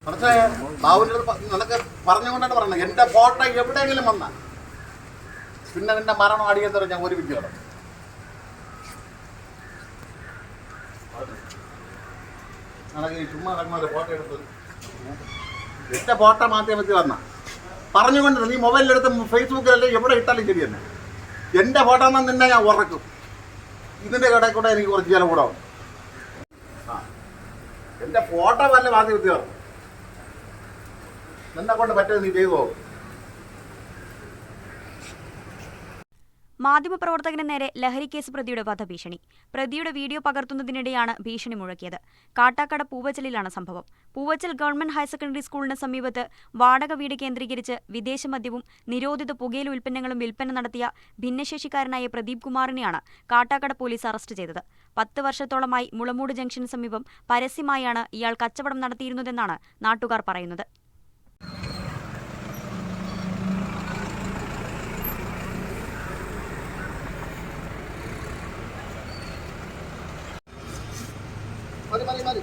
മനസ്സിലായ ബാബുവിൻ്റെ നിനക്ക് പറഞ്ഞുകൊണ്ടാണ് പറയുന്നത്. എൻ്റെ ഫോട്ടോ എവിടെയെങ്കിലും വന്ന പിന്നെ നിന്റെ മരണം അടിയന്തരം ഞാൻ ഒരു വിദ്യയോടെ നടക്കി ചുമ്മാ നടക്കുന്ന ഫോട്ടോ എടുത്തത് എൻ്റെ ഫോട്ടോ മാധ്യമത്തിൽ വന്ന പറഞ്ഞുകൊണ്ട് നീ മൊബൈലിലെടുത്ത് ഫേസ്ബുക്കിലല്ലേ എവിടെ ഇട്ടാലും ശരി തന്നെ. എൻ്റെ ഫോട്ടോ എന്നാൽ നിന്നെ ഞാൻ ഉറക്കും. ഇതിൻ്റെ കടയിൽ കൂടെ എനിക്ക് കുറച്ച് ചില കൂടാവും. എൻ്റെ ഫോട്ടോ വല്ല മാധ്യമത്തിൽ പറഞ്ഞു നിന്നെ കൊണ്ട് പറ്റുന്നത് നീ ചെയ്തു പോകും. മാധ്യമപ്രവർത്തകന് നേരെ ലഹരിക്കേസ് പ്രതിയുടെ വധഭീഷണി. പ്രതിയുടെ വീഡിയോ പകർത്തുന്നതിനിടെയാണ് ഭീഷണി മുഴക്കിയത്. കാട്ടാക്കട പൂവച്ചലിലാണ് സംഭവം. പൂവച്ചൽ ഗവൺമെന്റ് ഹയർ സെക്കൻഡറി സ്കൂളിന് സമീപത്ത് വാടക വീട് കേന്ദ്രീകരിച്ച് വിദേശ മദ്യവും നിരോധിത പുകയില ഉൽപ്പന്നങ്ങളും വിൽപ്പന നടത്തിയ ഭിന്നശേഷിക്കാരനായ പ്രദീപ് കുമാറിനെയാണ് കാട്ടാക്കട പോലീസ് അറസ്റ്റ് ചെയ്തത്. 10 വർഷത്തോളമായി മുളമൂട് ജംഗ്ഷന് സമീപം പരസ്യമായാണ് ഇയാൾ കച്ചവടം നടത്തിയിരുന്നതെന്നാണ് നാട്ടുകാർ പറയുന്നത്. മതി